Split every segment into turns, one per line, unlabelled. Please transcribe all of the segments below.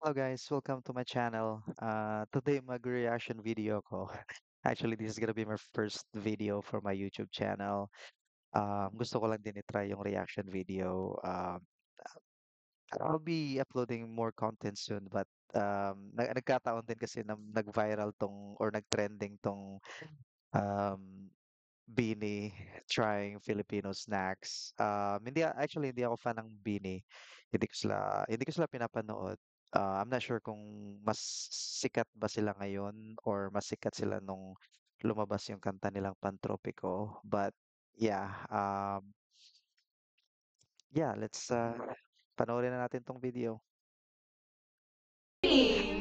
Hello guys, welcome to my channel. Today mag-reaction video ko. Actually, this is gonna be my first video for my YouTube channel. Gusto ko lang din i-try yung reaction video. I'll be uploading more content soon, but nagkataon din kasi na nag-viral tong or nag-trending tong um, Bini trying Filipino snacks. Hindi ako fan ng Bini. Hindi ko sila pinapanood. I'm not sure kung mas sikat ba sila ngayon or mas sikat sila nung lumabas yung kanta nilang Pantropiko. But yeah, let's panoorin na natin tong video.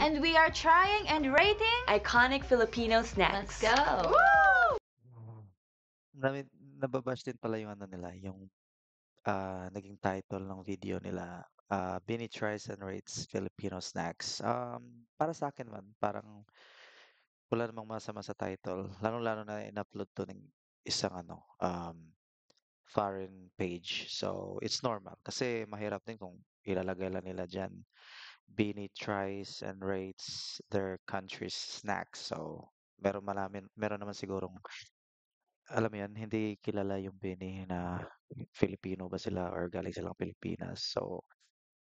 And we are trying and rating iconic Filipino snacks.
Let's go.
Nami Nababash din pala yung ano nila, yung naging title ng video nila, Bini Tries and Rates Filipino Snacks. Para sa akin man, parang wala namang masama sa title. Lalo-lalo na in-upload to ng isang foreign page. So, it's normal. Kasi mahirap din kung ilalagay lang nila dyan. Bini tries and rates their country's snacks. So, meron naman sigurong, alam mo yan, hindi kilala yung Bini na Filipino ba sila or galing silang Pilipinas. So,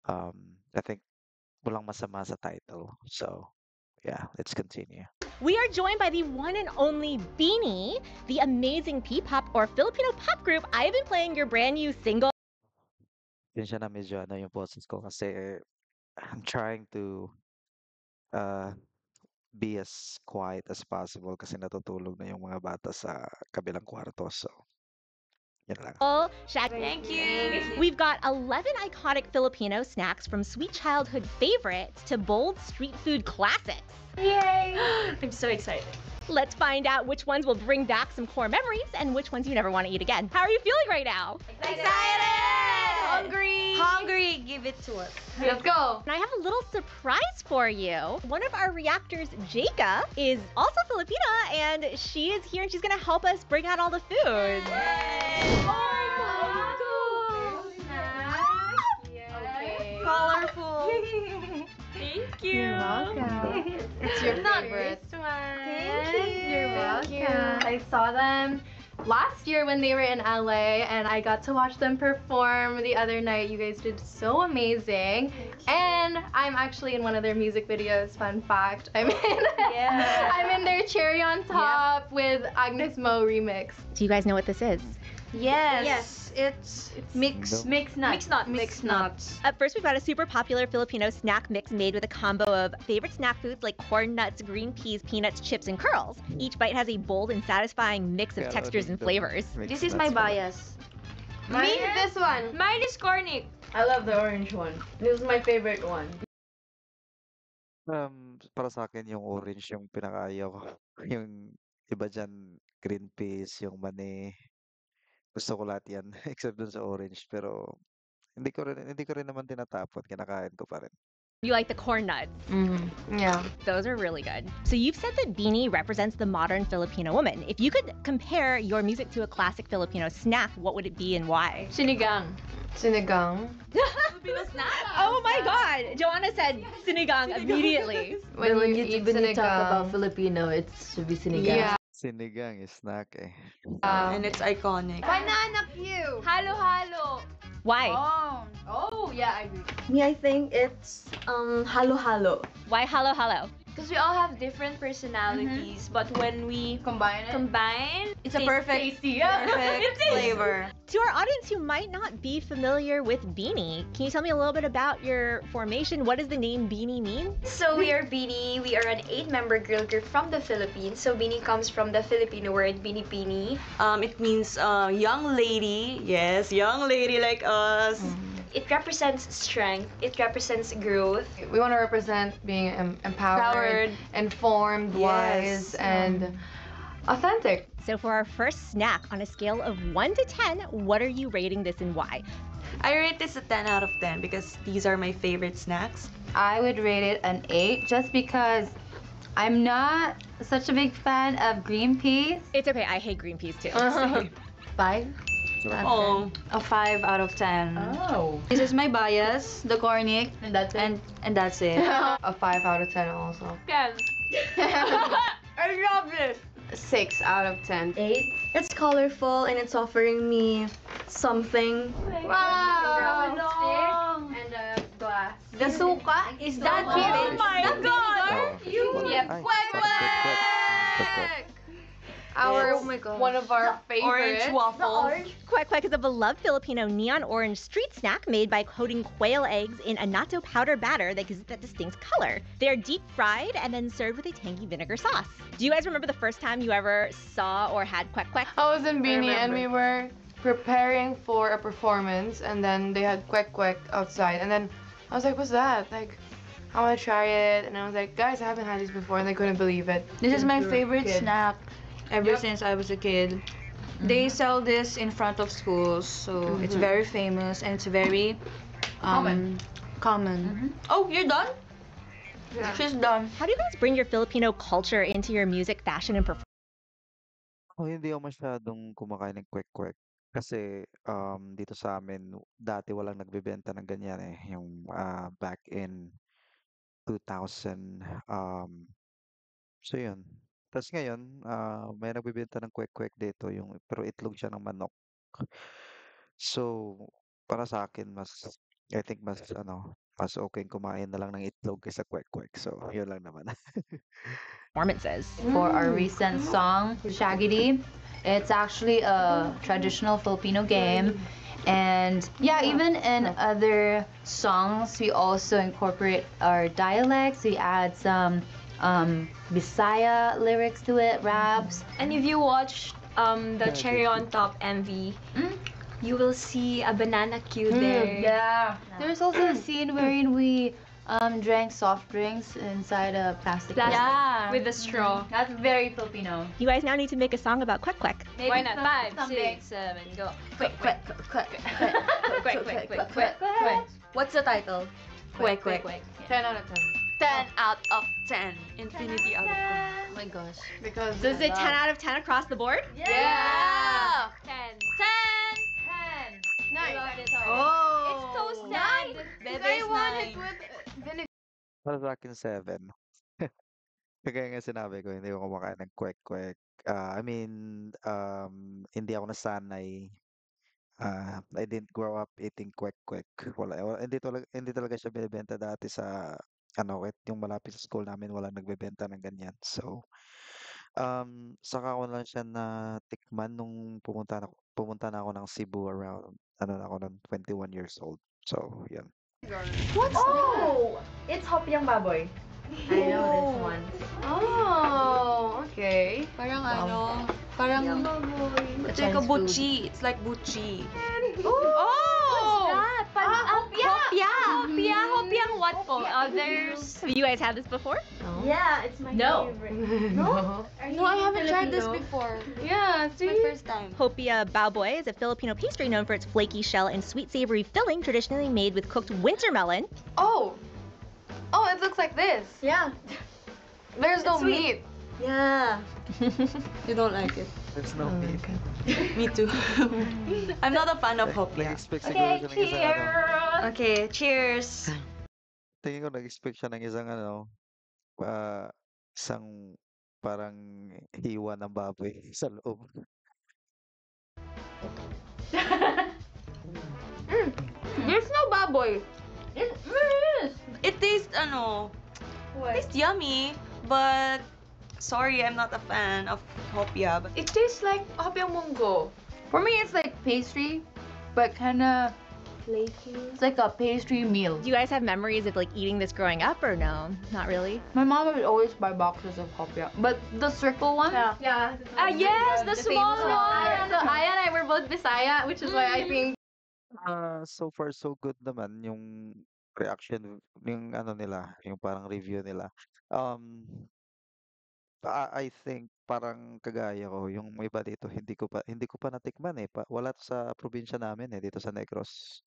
I think walang masama sa title. So, yeah, let's continue.
We are joined by the one and only Beanie, the amazing P-pop or Filipino pop group. I've been playing your brand new single.
Yun siya na medyo ano yung boses ko kasi I'm trying to uh, be as quiet as possible kasi natutulog na yung mga bata sa kabilang kwarto. So, yun lang.
Thank you.
We've got 11 iconic Filipino snacks from sweet childhood favorites to bold street food classics.
Yay! I'm so excited.
Let's find out which ones will bring back some core memories and which ones you never want to eat again. How are you feeling right now?
Excited! Hungry! Hungry! Give it to us.
Let's go! And I have a little surprise for you. One of our reactors, Jacob, is also Filipina, and she is here and she's gonna help us bring out all the food.
Colorful. Thank you.
You're welcome. It's your favorite.
Thank you.
You're welcome. I saw them last year when they were in LA and I got to watch them perform the other night. You guys did so amazing. And I'm actually in one of their music videos, fun fact.
Yeah.
I'm in their Cherry on Top with Agnes Mo remix.
Do you guys know what this is?
Yes. It's
Mix-
mixed nuts. Mixed nuts.
Up first, we've got a super popular Filipino snack mix made with a combo of favorite snack foods like corn nuts, green peas, peanuts, chips, and curls. Each bite has a bold and satisfying mix of
Yeah,
textures and
the
flavors.
mix
This is
nuts
my
pala.
bias.
Me, this one.
Mine is cornic.
I love the orange one. This is my favorite one.
Para sa akin yung orange yung pinakaayaw ko. Yung iba dyan, green peas, yung mani. Gusto ko lahat yan except dun sa orange. Pero hindi ko rin naman tinatapon. Kinakain ko pa rin.
You like the corn nuts?
Yeah.
Those are really good. So you've said that Beanie represents the modern Filipino woman. If you could compare your music to a classic Filipino snack, what would it be and why?
Sinigang.
Sinigang.
Filipino snack.
Oh my God! Joanna said sinigang immediately.
When you eat
when you talk
sinigang.
about Filipino, it should be sinigang.
Yeah.
Sinigang is snack eh.
And it's iconic.
Banana pew.
Halo-halo.
Why?
Oh, yeah, I agree.
Me, I think it's halo-halo.
Why halo halo?
Because we all have different personalities, but when we
Combine it.
combine, it's a
Tasty.
perfect,
Yeah.
perfect flavor.
To our audience who might not be familiar with Beanie, can you tell me a little bit about your formation? What does the name Beanie mean?
So we are Bini. We are an 8-member girl group from the Philippines. So Bini comes from the Filipino word Bini Bini.
It means young lady. Yes, young lady like us.
It represents strength. It represents growth.
We want to represent being empowered, informed, wise,
Yes.
and authentic.
So for our first snack, on a scale of 1 to 10, what are you rating this and why?
I rate this a 10 out of 10 because these are my favorite snacks.
I would rate it an 8 just because I'm not such a big fan of green peas.
It's okay, I hate green peas too.
5.
Sarap.
Oh, a 5 out of 10.
Oh.
This is my bias, the cornic,
And that's it.
and that's it.
A 5 out of 10 also.
10.
I love it.
6 out of 10.
8. It's colorful and it's offering me something.
Wow! And a glass.
The suka?
Is that
Oh
it?
my
God!
You.
Yep.
Quick.
Our,
Oh my gosh.
one of our favorites.
Orange waffle.
Kwek Kwek is a beloved Filipino neon orange street snack made by coating quail eggs in annatto powder batter that gives it that distinct color. They are deep fried and then served with a tangy vinegar sauce. Do you guys remember the first time you ever saw or had Kwek Kwek?
I was in Bini and
remember.
we were preparing for a performance and then they had kwek kwek outside and then I was like, what's that? Like, I want to try it and I was like, guys, I haven't had this before and they couldn't believe it.
This is my
Since you were a
favorite
kid.
snack ever
Yep.
since I was a kid. They sell this in front of schools, so it's very famous and it's very common. Oh, you're done?
Yeah.
She's done.
How do you guys bring your Filipino culture into your music, fashion, and performance?
Hindi ako masyadong kumakain ng kwek-kwek. Kasi dito sa amin, dati walang nagbebenta ng ganyan eh. Yung back in 2000. So yun. Tapos ngayon, may nagbebenta ng kwek-kwek dito. Pero itlog siya ng manok. So, para sa akin, I think mas okay kumain na lang ng itlog kaysa kwek-kwek. So, yun lang naman.
Performances.
For our recent song, Shaggy. It's actually a traditional Filipino game. And yeah, even in other songs, we also incorporate our dialects. We add some Bisaya lyrics to it, raps.
And if you watch the Cherry on Top MV, you will see a banana cue there.
Yeah. There's also a scene wherein we drank soft drinks inside a plastic bag.
Yeah.
With the straw.
That's very Filipino.
You guys now need to make a song about Kwek Kwek.
Why not? 5,
Someday.
6, 7, go.
Quick, quick, quick, quick, quick, quick, quick, quick, quick. What's the title? Quick, quick.
10 out of 10.
10 out of 10. Infinity out of 10.
Oh my gosh.
Because
So is it 10 out of 10 across the board?
Yeah!
10.
10!
9.
Oh!
It's toasted.
Bebe's nine.
Para sa akin, 7. Kagaya nga sinabi ko, hindi ako kumakain ng kwek-kwek. I mean, hindi ako nasanay. I didn't grow up eating kwek-kwek. Hindi talaga siya binibenta dati sa yung malapit sa school namin, walang nagbebenta ng ganyan. So, saka ko lang siya na tikman nung pumunta na ako ng Cebu around, na ako ng 21 years old. So, yan.
Oh! It's Hopiang Baboy. I know this one.
Oh, okay.
Parang parang it's like a buchi. It's like buchi.
Oh!
Hopiang what po? Others?
Have you guys had this before?
Yeah, it's my
No.
favorite.
No.
No, I haven't tried this before.
Yeah,
It's my
see?
first time.
Hopia baoboy is a Filipino pastry known for its flaky shell and sweet savory filling, traditionally made with cooked winter melon.
Oh! Oh, it looks like this.
Yeah.
There's no
sweet.
meat.
Yeah.
You don't like it.
There's no meat.
Me too. I'm not a fan of hopia.
Nag-expect siguro siya ng isang
Okay, cheers.
tingin ko nag-expect siya ng isang parang hiwa ng baboy sa loob.
There's no baboy. It tastes tastes yummy, but sorry, I'm not a fan of hopia. But
It tastes like hopiang munggo.
For me, it's like pastry, but kind of flaky. It's like a pastry meal.
Do you guys have memories of like eating this growing up or no? Not really.
My mom would always buy boxes of hopia, but the circle one.
Yeah.
Yes, the small
famous
one.
So Aya and I were both Bisaya, which is why I think
So far so good naman yung reaction yung nila, yung parang review nila. I think parang kagaya ko, yung may iba dito hindi ko pa natikman eh. Wala to sa probinsya namin eh, dito sa Negros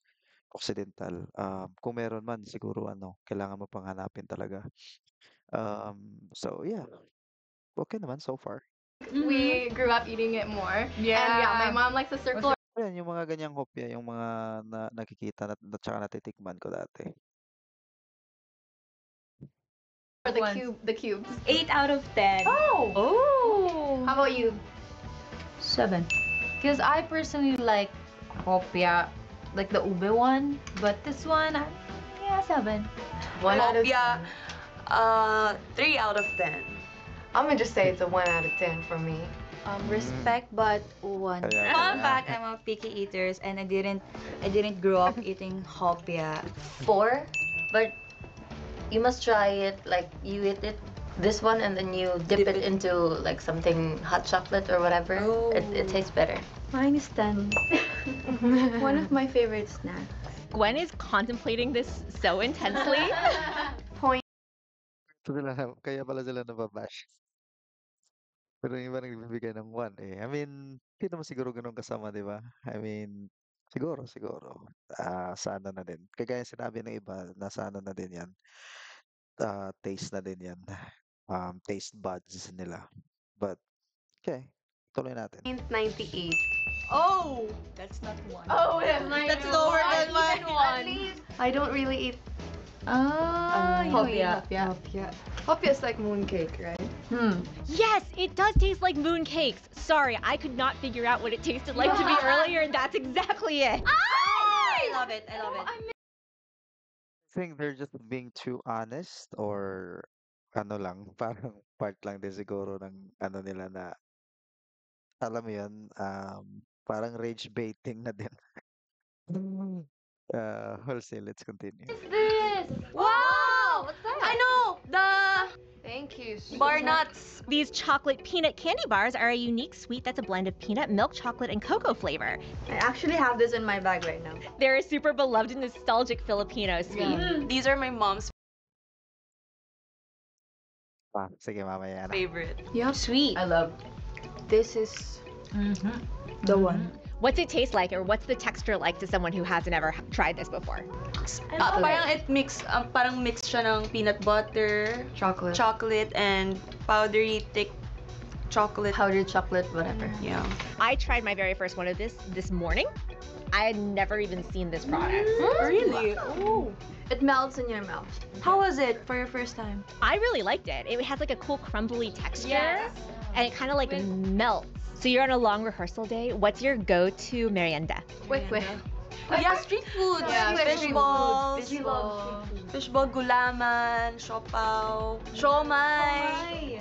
Occidental. Kung meron man siguro kailangan mo pang hanapin talaga. So yeah. Okay naman so far.
we grew up eating it more. And yeah, my mom likes the circle.
Ayan, yung mga ganyang hopya, yung mga nakikita at saka natitikman ko dati.
Or the
Once.
the cubes.
8 out of 10.
Oh!
Oh!
How about you?
7. Because I personally like hopia, like the ube one, but this one, yeah, 7.
1 out of
Hopia,
10.
3 out of 10.
I'm gonna just say it's a 1 out of 10 for me.
Respect, but one.
Kaya
Fun
pala.
fact, I'm a picky eaters and I didn't grow up eating hopia.
4, but you must try it. Like you eat it, this one, and then you dip it into like something hot chocolate or whatever. It tastes better.
Mine is 10. One of my favorite snacks.
Gwen is contemplating this so intensely.
Kaya pala sila nababash. Pero yung iba nagbibigay ng 1 eh. I mean, hindi naman siguro ganun kasama, di ba? I mean, siguro. Sana na din. Kagaya sinabi ng iba, nasa ano na din yan. Taste na din yan. Taste buds nila. But, okay. Tuloy natin.
98.
Oh! That's not 1.
Oh, that's
That's lower than mine.
At least I don't really eat
Hopia.
Hopia. Hopia is like mooncake, right?
Yes, it does taste like mooncakes. Sorry, I could not figure out what it tasted like to me earlier, and that's exactly it.
I love it. I love it.
I think they're just being too honest or ano lang, parang part lang din siguro ng ano nila na alam mo yun, parang rage baiting na din. We'll see, let's continue.
Wow! What's that? I know! The
Thank you.
bar nuts.
These chocolate peanut candy bars are a unique sweet that's a blend of peanut, milk chocolate, and cocoa flavor.
I actually have this in my bag right now.
They're a super beloved and nostalgic Filipino sweet.
These are my mom's
Sige, mamaya na.
favorite.
Yup.
Sweet.
I love. This is the one.
What's it taste like, or what's the texture like to someone who hasn't ever tried this before?
Parang parang mix siya ng peanut butter,
Chocolate.
chocolate, and powdery thick chocolate.
Powdered chocolate, whatever.
Yeah.
I tried my very first one of this morning. I had never even seen this product.
Really?
Oh. It melts in your mouth.
How was it for your first time?
I really liked it. It has like a cool crumbly texture,
Yes.
and it kind of like melts. So you're on a long rehearsal day. What's your go-to merienda?
Quick.
Oh, yeah, street foods.
Yeah,
Fish
street
balls.
We love
Fishball, gulaman, siopaw, siomai.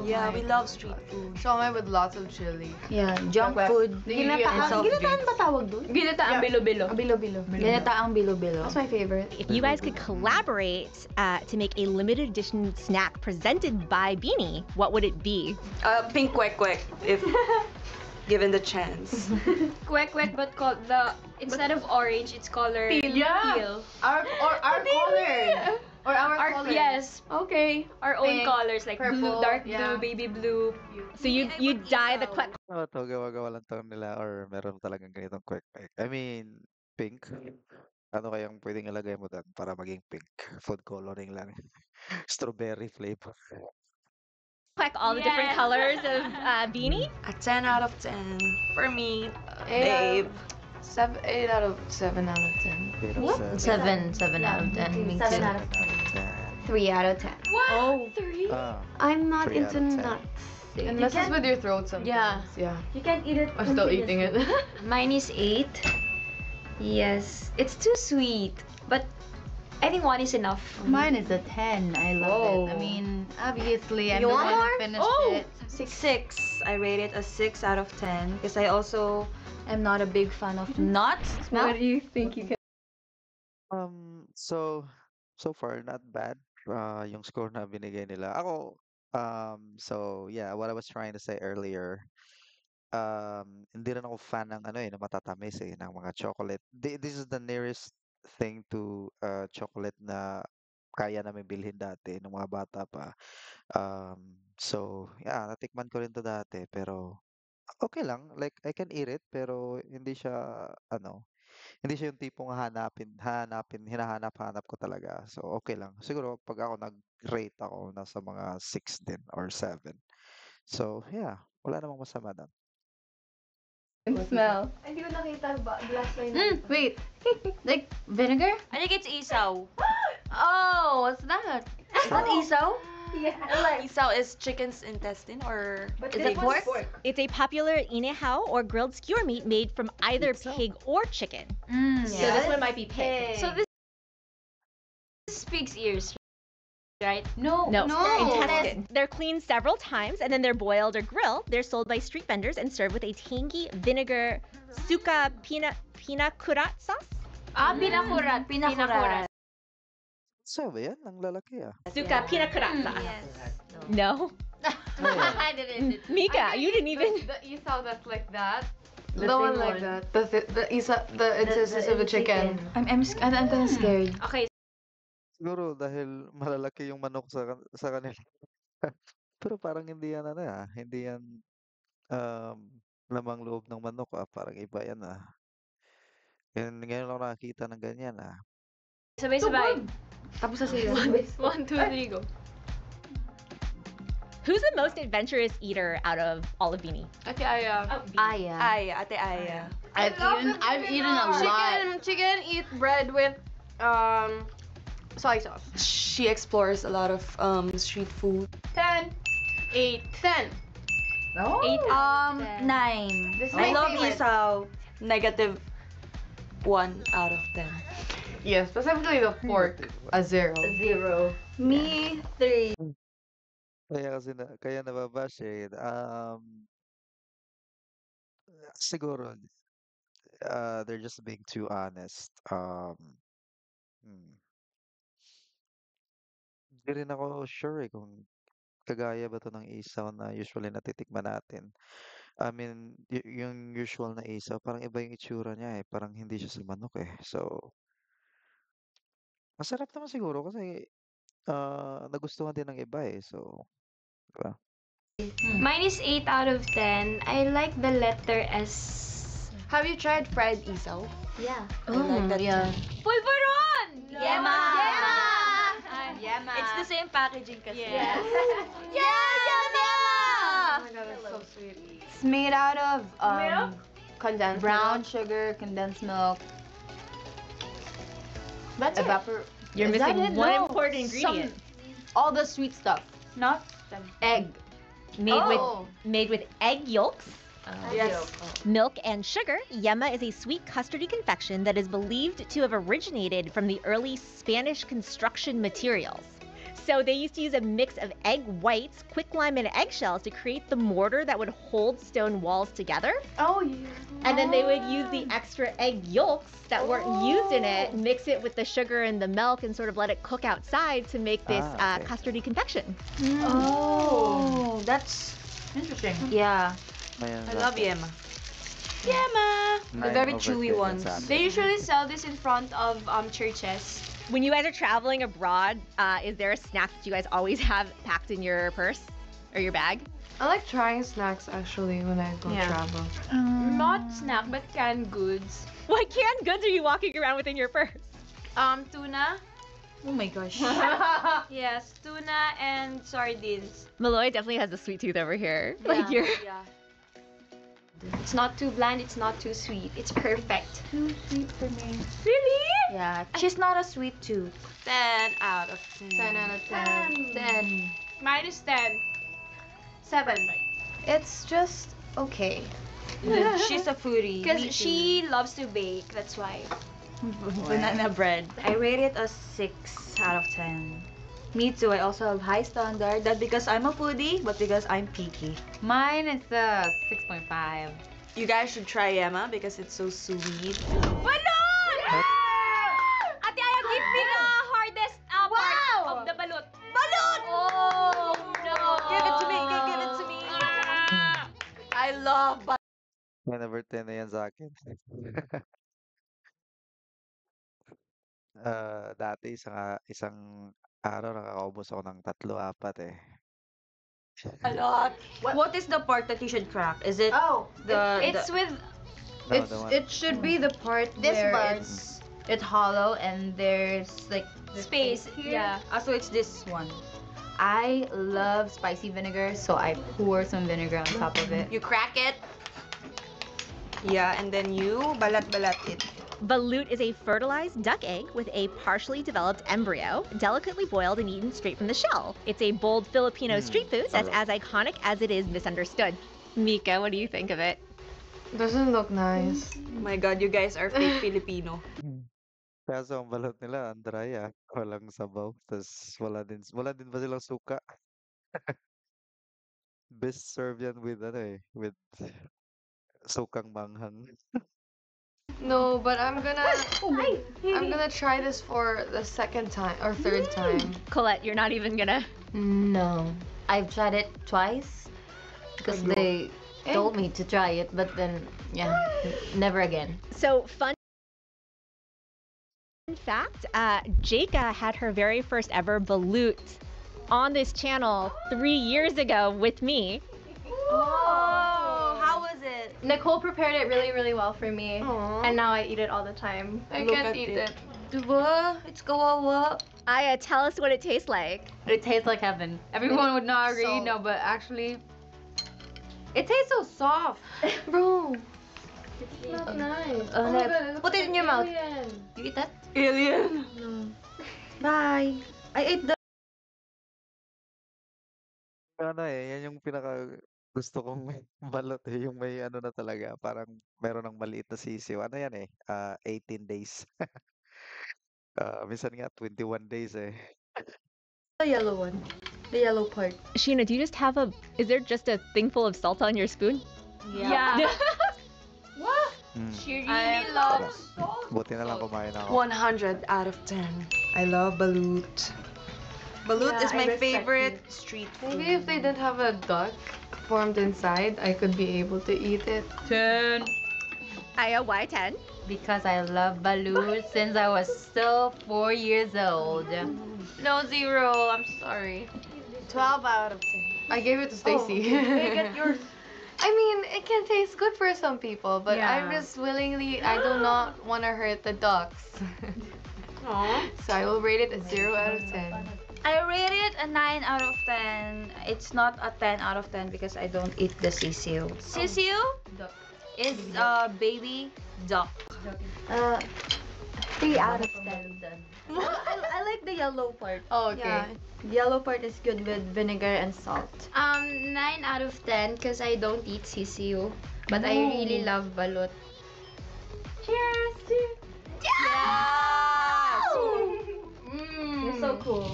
Yeah, we love street food.
Shawmai with lots of chili.
Yeah, junk food.
Ginataan. Ginataan ba tawag dun?
Ginataang bilo-bilo.
Bilo-bilo.
Ginataang bilo-bilo.
That's my favorite.
If you guys could collaborate to make a limited edition snack presented by Beanie, what would it be?
Pink kwek-kwek, if given the chance.
Quick, but called instead of orange, it's colored
Yeah.
teal.
Our color. Or our color.
Yes. Okay. Our own
Pink,
colors like blue,
purple,
dark
yeah.
blue, baby blue.
So you dye the quick.
Ano to, gawa-gawa lang to nila or meron talagang ganitong quick pick. I mean, pink. Ano kayang pwedeng ilagay mo doon para maging pink? Food coloring lang. Strawberry flavor.
Quick all the different
Yes.
colors of Beanie.
A 10 out of 10 for me,
8
babe.
8 out of 7 out of 10.
What?
7 out of 10. Me too.
7 out of 3 out of 10.
Oh.
3?
I'm not
3 out
into
of 10.
nuts.
It messes with your throat sometimes. Yeah.
You can't eat it.
I'm still eating it.
Mine is 8. Yes, it's too sweet, but I think 1 is enough.
Mine is a 10. I love it. I
Oh.
mean, obviously, I'm
You
the
want
one who
more?
finished
Oh.
it.
6. I rate it a 6 out of 10 because I also am not a big fan of nuts.
What do you think you can?
So far not bad. Yung score na binigay nila. Ako, so yeah, what I was trying to say earlier, hindi rin ako fan ng ano ng matatamis ng mga chocolate. This is the nearest thing to chocolate na kaya namin bilhin dati nung mga bata pa. So yeah, natikman ko rin to dati pero okay lang. Like I can eat it pero hindi siya hindi siya yung tipong hinahanap-hanap ko talaga. So, okay lang. Siguro, pag ako nag-rate ako, nasa mga 6 din or 7. So, yeah. Wala namang masama doon.
And smell.
Hindi ko nakita ba glass line.
Wait, like vinegar?
I think it's isaw.
Oh, what's that?
Is that isaw?
Yeah.
Isaw is chicken's intestine or is it
pork?
pork?
It's a popular inehao or grilled skewer meat made from either pig or chicken.
Mm,
So
yeah.
this one might be pig.
So this pig's ears, right?
No,
No,
no.
intestine. They're cleaned several times and then they're boiled or grilled. They're sold by street vendors and served with a tangy vinegar suka pinakurat sauce.
Pinakurat. Pinakurat.
Sabi yan, ang lalaki ah.
Suka pinakurat sauce.
Yes.
No.
I didn't.
Mika, you didn't even.
The isaw that's like that.
The
The one
thin
like
one.
that. The isa, the intestines of a chicken.
I'm kind of scared.
Okay,
Siguro dahil malalaki yung manok sa kanila. Pero parang hindi yan ano ah, hindi yan um, lamang loob ng manok ah, parang iba yan ah. Ngayon lang nakakita ng ganyan ah.
sabay-sabay. Tapos na sila. 1, 2, 3, go.
Who's the most adventurous eater out of all of Beanie?
Ate Aya.
Aya.
Aya, Ate Aya.
I've eaten a lot.
Chicken eat bread with soy sauce.
She explores a lot of street food.
10,
8.
10.
No.
8. 9.
This is
I
my
love
favorite.
isaw. Negative 1 out of 10.
Yes, specifically the pork, a 0.
0.
Me, 3.
Kaya nababash eh. Siguro they're just being too honest. Hmm. Hindi rin ako sure eh kung kagaya ba to ng isaw na usually natitikman natin. I mean, yung usual na isaw, parang iba yung itsura niya eh. Parang hindi siya sa manok eh. So, masarap naman siguro kasi nagustuhan din ng iba eh. So, diba?
Mine is 8 out of 10. I like the letter S.
Have you tried fried isaw?
Yeah.
I like that.
Yeah.
Pulveron!
Yema!
Yema! It's the same packaging kasi.
Yeah.
Oh my god, that's so sweet.
It's made out of
Condensed
brown
milk.
sugar, condensed milk,
That's it.
You're
Is that
missing
it?
one
No,
important ingredient.
all the sweet stuff.
Not?
Egg.
Made
Oh.
with egg yolks,
Yes.
milk, and sugar. Yema is a sweet custardy confection that is believed to have originated from the early Spanish construction materials. So they used to use a mix of egg whites, quicklime, and eggshells to create the mortar that would hold stone walls together.
Oh yeah.
And then they would use the extra egg yolks that weren't used in it, mix it with the sugar and the milk, and sort of let it cook outside to make this
Ah, okay.
custardy confection.
Oh, that's
Interesting.
yeah.
Ayan,
I love
Rafa.
Yema. Yema! The
9
very
over
chewy
10
ones.
sa atin.
They usually sell this in front of churches.
When you guys are traveling abroad, is there a snack that you guys always have packed in your purse or your bag?
I like trying snacks actually when I go
Yeah.
travel.
Not snack, but canned goods.
What canned goods are you walking around with in your purse?
Tuna.
Oh my gosh.
Yes, tuna and sardines.
Malloy definitely has a sweet tooth over here. Like
Yeah,
you're.
yeah. It's not too bland, it's not too sweet. It's perfect.
Too sweet for me.
Yeah, she's not a sweet tooth.
10 out of 10.
10 out of 10. 10.
Minus 10. 7.
It's just okay.
She's a foodie.
Because
Me too.
she loves to bake, that's why.
Banana bread. I rate it a 6 out of 10. Me too. I also have high standard. Not because I'm a foodie, but because I'm picky.
Mine is a 6.5.
You guys should try Yema because it's so sweet.
Balloon! Ate Aya, give me the hardest part of the balut. Balut! Oh, no.
Give it to me. Give it to me. I love
10 over 10 na yan sa akin. Dati isang araw nakakaubos ako ng 3-4 eh.
a lot. What is the part that you should crack? Is it
Oh,
It's with
No, the one-
it should be the part
This
where
part.
it's
hollow and there's like the
space.
here.
Yeah.
so it's this one.
I love spicy vinegar, so I pour some vinegar on top of it.
You crack it. Yeah, and then you balat-balat it.
Balut is a fertilized duck egg with a partially developed embryo, delicately boiled and eaten straight from the shell. It's a bold Filipino street food that's as iconic as it is misunderstood. Mika, what do you think of it?
Doesn't look nice.
Oh my God, you guys are fake Filipino.
Kaso ang balot nila, ang dry Walang sabaw. Tapos wala din ba silang suka? Best serve yan with with sukang manghang.
No, but I'm gonna try this for the second time or third time.
Colette, you're not even gonna.
No. I've tried it twice because they told me to try it, but then, yeah, never again.
So, fun fact, Jaka had her very first ever balut on this channel 3 years ago with me.
Oh, how was it?
Nicole prepared it really, really well for me,
Aw.
and now I eat it all the time.
I
Look
can't
at
eat
it.
it.
Diba? It's kawawa.
Aya, tell us what it tastes like.
It tastes like heaven. Everyone would not agree,
So-
no, but actually, it tastes so soft.
Bro. It's not nice.
Oh,
my
no.
God,
Put it in your mouth.
alien.
You eat that?
Alien.
Bye. I ate the.
Yan yung pinaka gusto kong balot yung may ano na talaga, parang meron ng maliit na sisiw. Ano yan 18 days. Minsan nga 21 days
The yellow one. The yellow part.
Sheena, do you just have a. Is there just a thing full of salt on your spoon?
Yeah.
She
I
really loves
Buti na lang kumain ako.
100 out of 10. I love balut. Balut is my favorite street food.
Maybe if they didn't have a duck formed inside, I could be able to eat it.
10.
Aya, why 10?
Because I love balut since I was still 4 years old.
No, 0. I'm sorry.
12 out of 10. I gave it to Stacy.
Get yours.
I mean, it can taste good for some people, but
Yeah.
I'm just I do not want to hurt the ducks. So I will rate it a 0 out of 10.
I rate it a 9 out of 10. It's not a 10 out of 10 because I don't eat the sisiu. Sisiu
Duck.
is baby duck.
3 out of 10. I like the yellow part.
Oh, okay.
Yeah. Yellow part is good with vinegar and salt.
9 out of 10 because I don't eat sisiu, but I really love balut.
Cheers! You're so cool.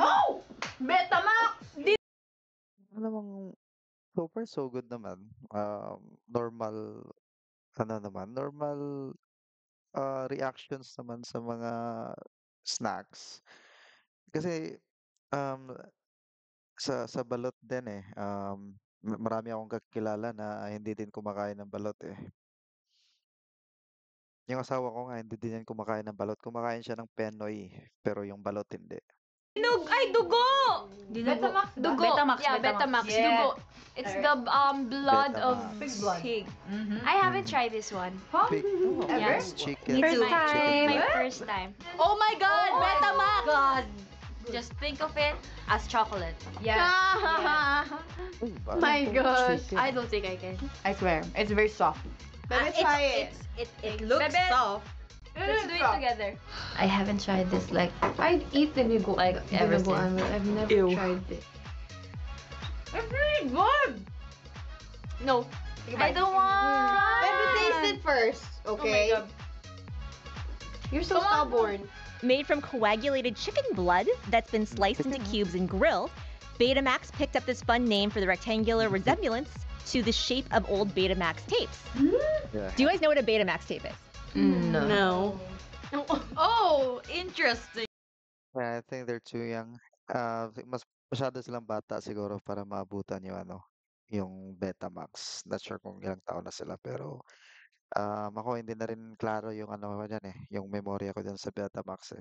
Oh! Betamax!
Alam mong so far so good naman. Normal normal reactions naman sa mga snacks. Kasi um sa balot din marami akong kakilala na hindi din kumakain ng balot Yung asawa ko nga hindi din yan kumakain ng balot. Kumakain siya ng penoy, pero yung balot hindi.
Ay, dugo!
Betamax ba?
Dugo.
Betamax,
Yeah,
Betamax.
Betamax. Dugo. It's the blood of
Betamax.
pig.
Mm-hmm.
I haven't tried this one.
Pig, no,
Ever?
it's chicken.
It's
First time.
my first time.
Oh my God, Betamax!
God. Just think of it as chocolate.
Yeah.
Uy, parang
My
pong
gosh.
chicken.
I don't think I can.
I swear, it's very soft.
Let me try it.
It looks
Bebe.
soft.
Let's do it together.
I haven't tried this like
I'd eat the nigo
Like ever
dinuguan, but I've never
Ew.
tried it.
It's really good.
No. I don't want.
Let me taste it first, okay?
God.
You're so stubborn.
Made from coagulated chicken blood that's been sliced into cubes and grilled, Betamax picked up this fun name for the rectangular resemblance to the shape of old Betamax tapes.
Yeah.
Do you guys know what a Betamax tape is?
No.
Oh, interesting.
Yeah, I think they're too young. Masyado silang bata siguro para maabutan yung Betamax. Not sure kung ilang taon na sila pero ako hindi na rin klaro yung yung memorya ko dun sa Betamax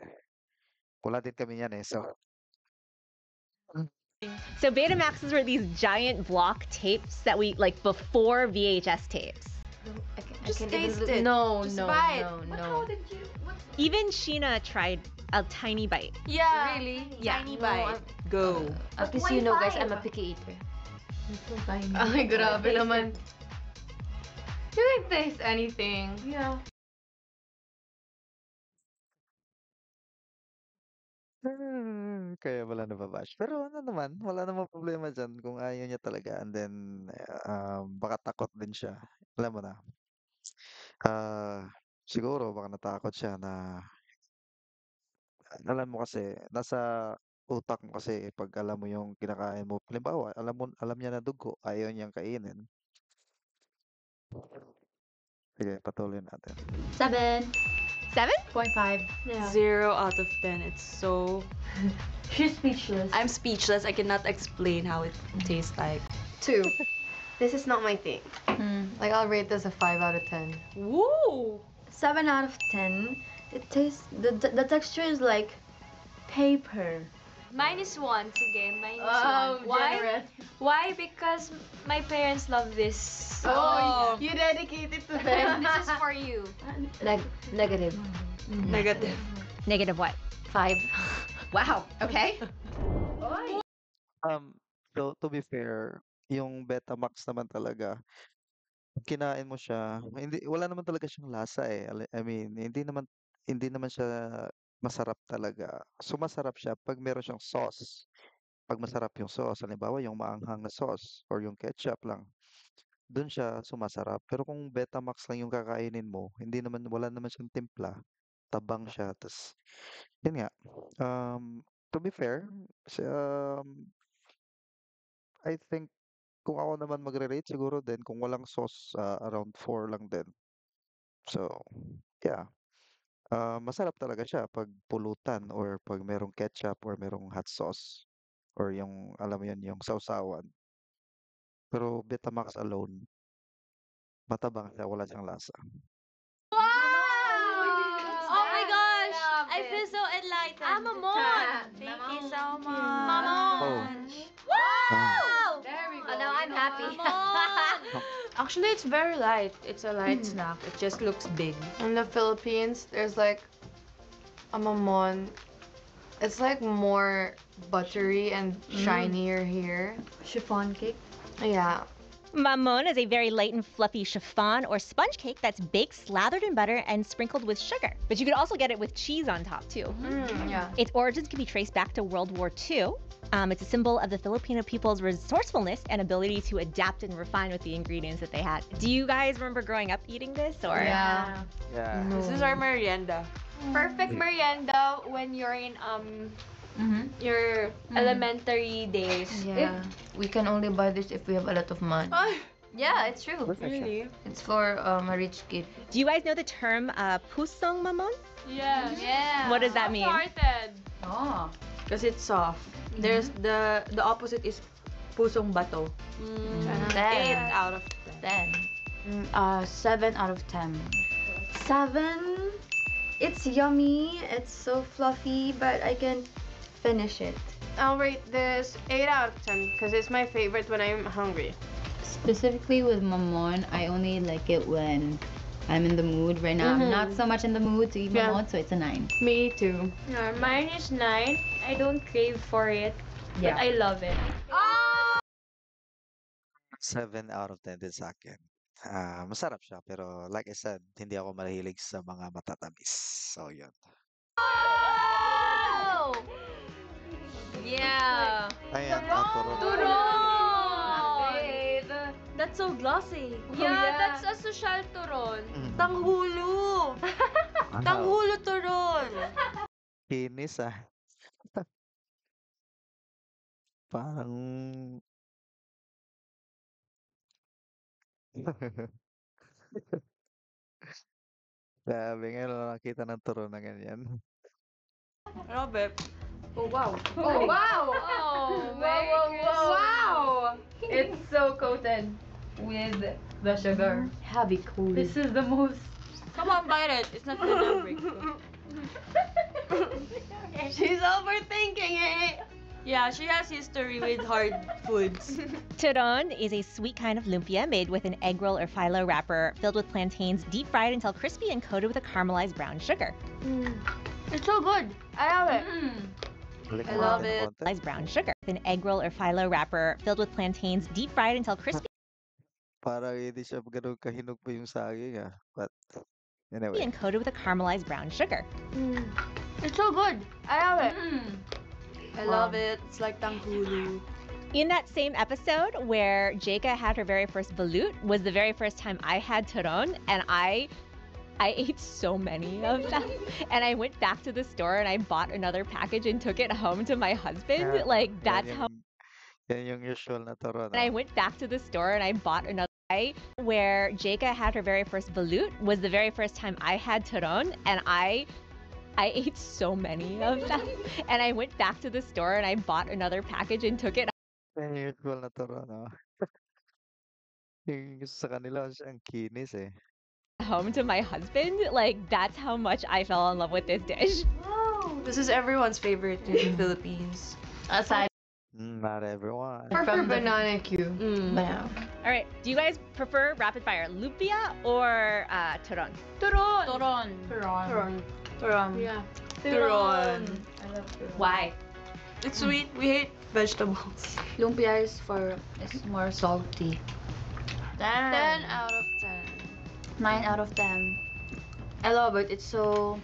Wala din kami yan so
So Betamaxes were these giant block tapes that we like before VHS tapes.
Just taste it.
No,
Just
no,
bite.
no, no.
Even Sheena tried a tiny bite.
Yeah.
Really?
Yeah.
Tiny
No,
bite. Go.
Because you know, guys, I'm a picky eater.
Ay, grabe naman.
You can taste anything.
Yeah.
Kaya wala nababash. Pero ano naman, wala namang problema dyan kung ayaw niya talaga. And then, baka takot din siya. Alam mo na. Siguro baka natakot siya na, alam mo kasi, nasa utak mo kasi pag alam mo yung kinakain mo. Halimbawa, alam niya na dugo, ayaw niyang kainin. Sige, patuloy natin.
7.
7.5.
Yeah.
0 out of 10. It's so...
She's speechless.
I'm speechless. I cannot explain how it tastes like.
2. This is not my thing.
Mm.
Like, I'll rate this a 5 out of 10.
Woo!
7 out of 10. It tastes, the texture is like paper.
-1. Sige, -1.
Oh,
Why?
generous.
Why? Because my parents love this.
Oh, you dedicate it to them.
This is for you.
Negative.
Negative.
Negative what?
5.
Wow. Okay.
So to be fair, yung Betamax naman talaga, kinain mo siya, hindi wala naman talaga siyang lasa eh. I mean, hindi naman siya masarap talaga. So masarap siya pag meron siyang sauce. Pag masarap yung sauce, halimbawa yung maanghang na sauce or yung ketchup lang, dun siya sumasarap. Pero kung Betamax lang yung kakainin mo, wala naman siyang timpla, tabang siya. Tas, yun nga, to be fair, I think kung ako naman magre-rate siguro din kung walang sauce, around 4 lang din. So, yeah. Masarap talaga siya pag pulutan or pag merong ketchup or merong hot sauce or yung alam mo yun, yung sausawan. Pero Betamax alone, matabang siya, wala siyang lasa.
Oh my gosh! I feel so enlightened.
I'm a
Mon. Thank you so much.
Oh.
Wow!
There we go.
Oh, now I'm happy.
Actually, it's very light. It's a light snack. It just looks big.
In the Philippines, there's like a mamon. It's like more buttery and shinier here.
Chiffon cake.
Yeah.
Mamon is a very light and fluffy chiffon or sponge cake that's baked, slathered in butter, and sprinkled with sugar. But you could also get it with cheese on top, too.
Yeah.
Its origins can be traced back to World War II. It's a symbol of the Filipino people's resourcefulness and ability to adapt and refine with the ingredients that they had. Do you guys remember growing up eating this? Or
Yeah.
Yeah.
This is our merienda.
Perfect merienda when you're in your elementary days.
Yeah. We can only buy this if we have a lot of money.
Yeah, it's true.
Really?
It's for a rich kid.
do you guys know the term pusong mamon?
Yes.
Yeah.
What does that mean?
Started.
Oh.
Because it's soft. There's the opposite is pusong bato. 8 out of 10.
7 out of 10.
7. It's yummy. It's so fluffy, but I can finish it.
I'll rate this 8 out of 10 because it's my favorite when I'm hungry.
Specifically with mamon, I only like it when I'm in the mood. Right now, I'm not so much in the mood to eat
Yeah.
mamon, so it's a 9.
Me too.
Mine is 9. I don't crave for it,
Yeah.
but I love it.
7 out of 10 din sa akin. Masarap siya, pero like I said, hindi ako mahilig sa mga matatamis. So, yun.
Yeah.
Ayan, turon.
Turon! That's so glossy. Yeah, that's a social turon.
Tanghulo! Tanghulo turon!
Kinis ah. Parang... Grabe, ngayon lang nakita ng turon na ganyan.
Grabe.
Oh, wow.
Oh, wow.
Oh,
Wow. It's so coated.
With the sugar. Heavy cool.
This is the most.
Come on, bite it. It's not gonna break.
She's overthinking it.
Yeah, she has history with hard foods.
Turon is a sweet kind of lumpia made with an egg roll or phyllo wrapper filled with plantains deep fried until crispy and coated with a caramelized brown sugar.
It's so good. I love it.
Balik
I
mo
love
natin
it.
konti.
Caramelized brown sugar with an egg roll or phyllo wrapper filled with plantains deep fried until crispy.
Parang hindi siya gano'n kahinog pa yung saging, but anyway.
and coated with a caramelized brown sugar.
It's so good. I love it. I
Wow.
love it. It's like tangkulu.
In that same episode where Jaka had her very first balut was the very first time I had turon, and I ate so many of them. And I went back to the store and I bought another package and took it home to my husband.
Yeah,
Like
yan
that's how
yan yung usual na turon,
and I went back to the store and I bought another where Jaka had her very first balut was the very first time I had turon, and I ate so many of them. And I went back to the store and I bought another package and took it
Yan yung usual na turon, Yung sa kanila ang kinis,
home to my husband. Like that's how much I fell in love with this dish.
This is everyone's favorite in the Philippines.
Aside
Not everyone.
Prefer
From the-
banana Q.
banana.
All right, do you guys prefer rapid fire lumpia or turon?
Turon.
Turon.
Turon.
Turon.
Yeah.
Turon.
I love turon.
Why?
It's sweet. We hate vegetables.
Lumpia is for
It's more salty.
10 out of 10.
9 out of 10. I love it. It's so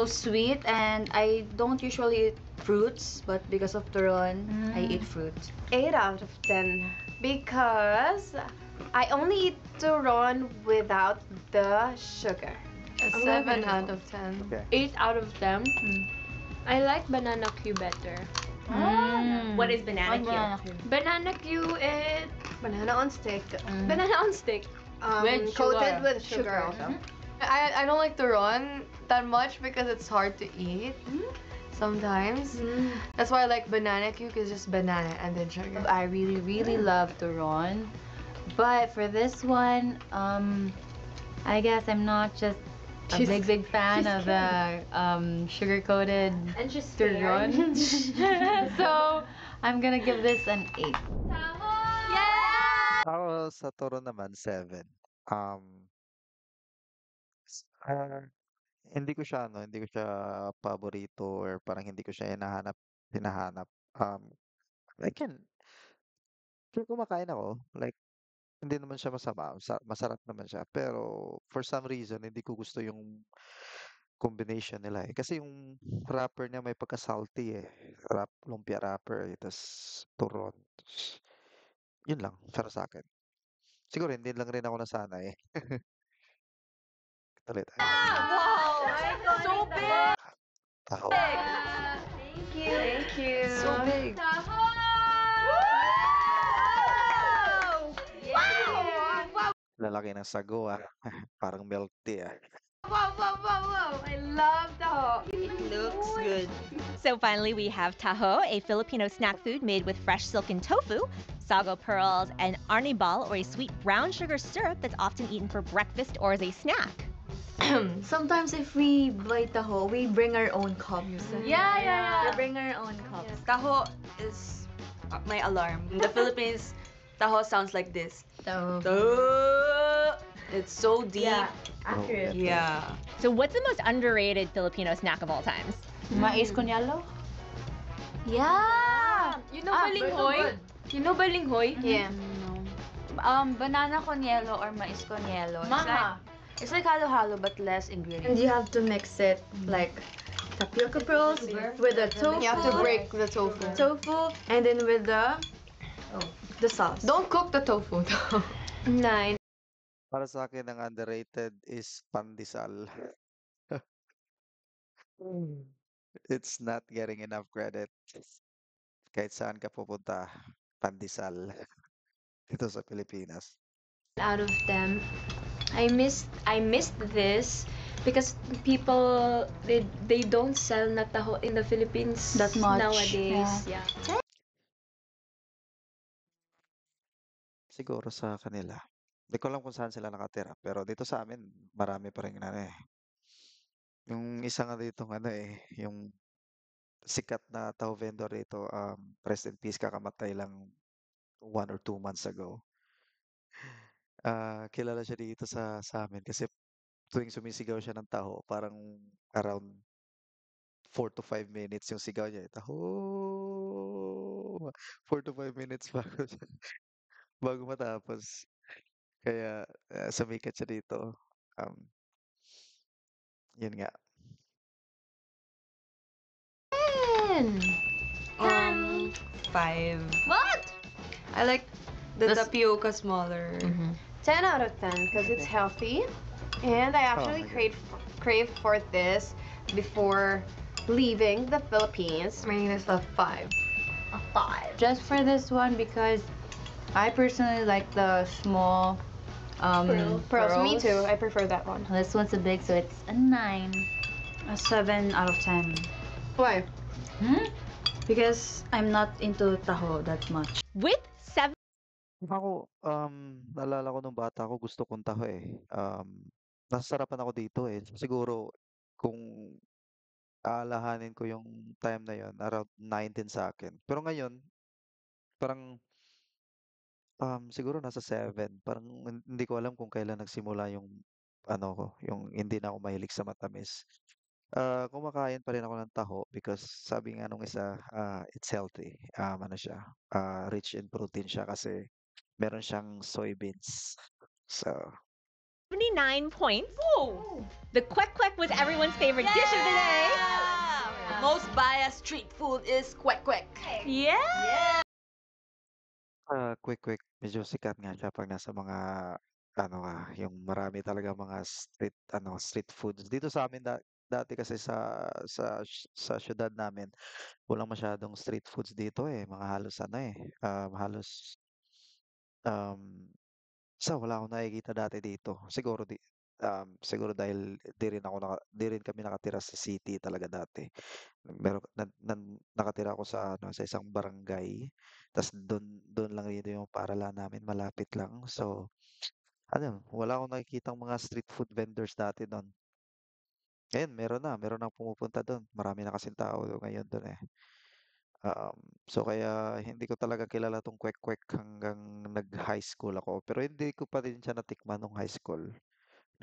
sweet, and I don't usually eat fruits, but because of turon, I eat fruits.
8 out of 10 because I only eat turon without the sugar.
A 7 out of 10.
Okay.
8 out of 10. I like banana Q better.
What is banana
Ang
Q?
banana cue.
Banana Q is
Banana on stick.
banana on stick.
Coated
sugar.
with sugar also.
I don't like turon that much because it's hard to eat sometimes. That's why I like banana Q because it's just banana and then sugar.
I really, really love turon. But for this one, I guess I'm not just a big fan of the sugar-coated
And just
turon. So I'm gonna give this an 8.
Ako sa turon naman, 7. Hindi ko siya hindi ko siya paborito or parang hindi ko siya hinahanap. I can Sure kumakain ako, like hindi naman siya masama, masarap naman siya. Pero for some reason hindi ko gusto yung combination nila, Kasi yung wrapper niya may pagka-salty, lumpia wrapper, tas turon. Yun lang para sa akin. Siguro hindi lang rin ako nasanay. Ulit.
So big.
Taho.
Thank you. So big.
Lalaki ng sago, Parang milk tea,
Wow. I love taho.
It looks good.
So finally, we have taho, a Filipino snack food made with fresh silken tofu, sago pearls, and arnibal, or a sweet brown sugar syrup that's often eaten for breakfast or as a snack.
Sometimes if we buy taho, we bring our own cups.
Yeah.
We bring our own cups.
Taho is my alarm. In the Philippines, taho sounds like this.
So
Taho. It's so deep.
Accurate.
Yeah.
So what's the most underrated Filipino snack of all times?
mais con yelo?
Yeah.
You know balinghoy? You know balinghoy?
Yeah.
Banana con yelo or mais con yelo.
Mama.
It's like halo-halo but less
And
ingredients.
you have to mix it like tapioca pearls with the tofu.
You have to break the tofu.
tofu and then with the sauce.
Don't cook the tofu though.
9.
Para sa akin ang underrated is pandesal. It's not getting enough credit. Kahit saan ka pupunta, pandesal. Dito sa Pilipinas.
Out of 10. I missed this because people they don't sell na taho in the Philippines
That much,
nowadays. Yeah.
Siguro sa kanila. Hindi ko alam kung saan sila nakatira. Pero dito sa amin, marami pa rin Yung isa nga dito, yung sikat na taho vendor dito, rest in peace, kakamatay lang 1 or 2 months ago. Kilala siya dito sa amin kasi tuwing sumisigaw siya ng taho, parang around 4 to 5 minutes yung sigaw niya. Taho! 4 to 5 minutes bago matapos. Kaya sumikat siya dito. Um, yun nga.
10.
Um, 5.
What?
I like the
This-
tapioca smaller.
10 out of 10 because it's healthy. And I actually
my God.
crave for this before leaving the Philippines.
I'm rating this a 5.
A 5.
Just for this one because I personally like the small
Pearls. Me too. I prefer that one.
This one's a big, so it's a 9.
A 7 out of 10.
Why?
Because I'm not into taho that much.
With 7
Ako, naalala ko nung bata ako, gusto kong taho eh. Nasasarapan ako dito eh. Siguro, kung aalahanin ko yung time na yon, around 19 sa akin. Pero ngayon, parang, siguro nasa 7. Parang hindi ko alam kung kailan nagsimula yung, ano ko, yung hindi na ako mahilig sa matamis. Kumakain pa rin ako ng taho because sabi nga nung isa, it's healthy. Ano siya, rich in protein siya kasi meron siyang soybeans. So,
79 points. Whoa! The Kwek Kwek was everyone's favorite dish of the day.
The most biased street food is kwek kwek. Yeah.
quick, medyo sikat nga siya pag nasa mga, ano yung marami talaga mga street foods. Dito sa amin dati kasi sa syudad namin, walang masyadong street foods dito eh. Mga halos halos, um, wala akong nakikita dati dito. Siguro dahil di rin kami nakatira sa city talaga dati. Nakatira ako sa ano, sa isang barangay. Tas dun lang dito yung paaralan namin, malapit lang. So, ano, wala akong nakikitang mga street food vendors dati doon. Ngayon, meron na pumupunta doon. Marami na kasing tao ngayon doon eh. So kaya hindi ko talaga kilala tong kwek-kwek hanggang nag-high school ako. Pero hindi ko pa din siya natikman nung high school.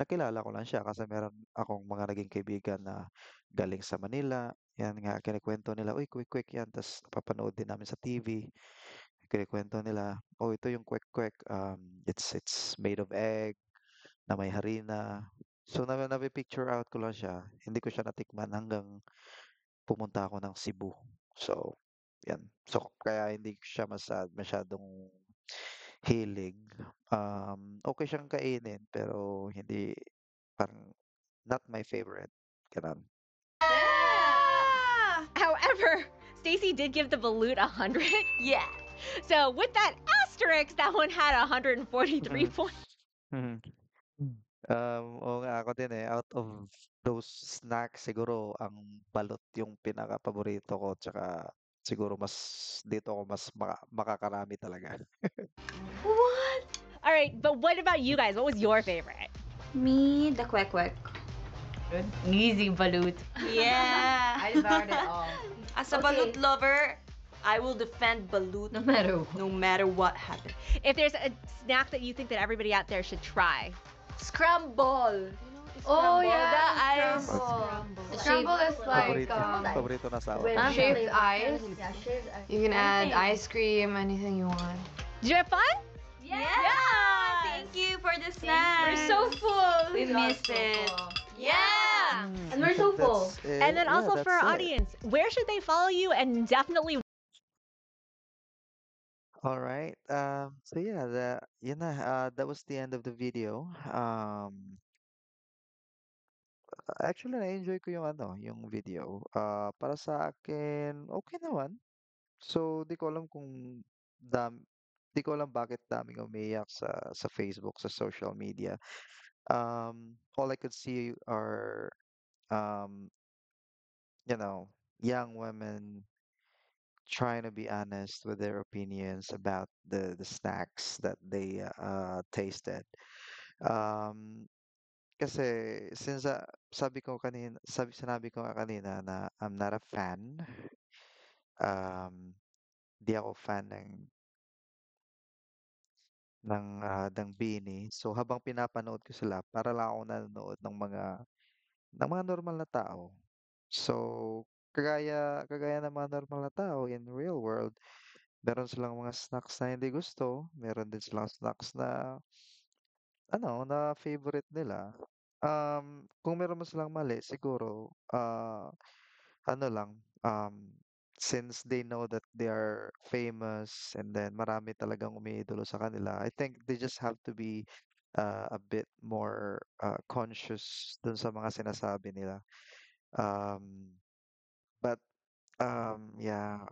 Nakilala ko lang siya kasi meron akong mga naging kaibigan na galing sa Manila. Yan nga, kinikwento nila, uy, kwek-kwek yan. Tapos napapanood din namin sa TV. Kinikwento nila, oh, ito yung kwek-kwek. It's made of egg, na may harina. So na-picture out ko lang siya. Hindi ko siya natikman hanggang pumunta ako ng Cebu. So, yan. So, kaya hindi ko siya masyadong hilig. Okay siyang kainin, pero hindi, parang, not my favorite. Ganun.
However, Stacy did give the balut 100.
Yeah.
So with that asterisk, that one had 143 points.
Mhm. Oo nga, ako din eh. Out of those snacks, siguro ang balot yung pinaka-paborito ko. Tsaka siguro dito ako mas makakarami talaga.
What? All right, but what about you guys? What was your favorite?
Me, the kwek kwek.
Easy balut.
Yeah.
I devoured it all.
As a balut lover, I will defend balut
No matter what.
no matter what happens.
If there's a snack that you think that everybody out there should try,
Scramble.
Oh
The
yeah,
ice.
scramble is like
Paborito na sa
With
akin.
shaved ice.
Yeah, shaved ice.
You can add ice cream, anything you want.
did you have fun?
Yeah. Thank you for the snack.
We're so full.
We missed it. Yeah.
And we're so full.
That's it.
And then
Yeah,
also for our
that's it.
audience, where should they follow you and definitely
All right. So yeah, yun na, that was the end of the video. Actually, na-enjoy ko yung ano, yung video. Para sa akin, okay naman. So, dam, di ko alam bakit daming umiyak sa Facebook, sa social media. All I could see are, um, young women trying to be honest with their opinions about the snacks that they tasted. Um, Kasi since sinabi ko nga kanina na I'm not a fan. Di ako fan ng BINI. So habang pinapanood ko sila, para lang ako nanonood ng mga normal na tao. So kagaya ng mga normal na tao in real world, meron silang mga snacks na hindi gusto, meron din silang snacks na na favorite nila. Kung meron man silang mali, siguro, ano lang, since they know that they are famous and then marami talagang umiidolo sa kanila, I think they just have to be a bit more conscious dun sa mga sinasabi nila. Um, but yeah,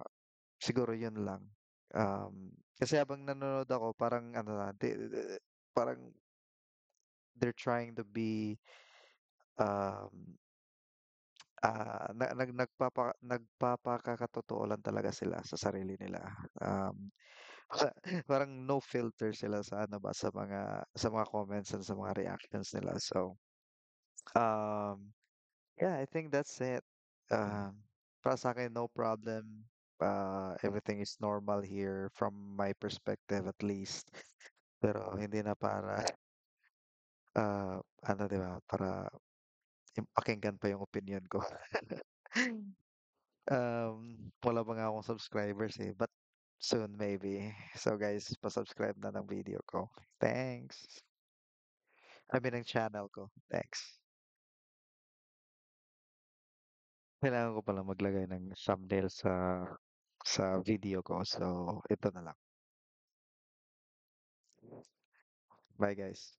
siguro yun lang. Kasi habang nanonood ako, parang ano na, parang they're trying to be um, nagpapakakatotoo lang talaga sila sa sarili nila. Parang no filter sila sa ano ba sa mga comments and sa mga reactions nila. So, um, yeah, I think that's it. Para sa akin, no problem. Everything is normal here from my perspective at least. Pero hindi na para ano 'di ba, para pakinggan pa yung opinion ko. Wala pa nga akong subscribers eh, but soon maybe. So guys, pa-subscribe na ng video ko. Thanks. I mean, ng channel ko. Thanks. Kailangan ko palang maglagay ng thumbnail sa video ko. So, ito na lang. Bye guys.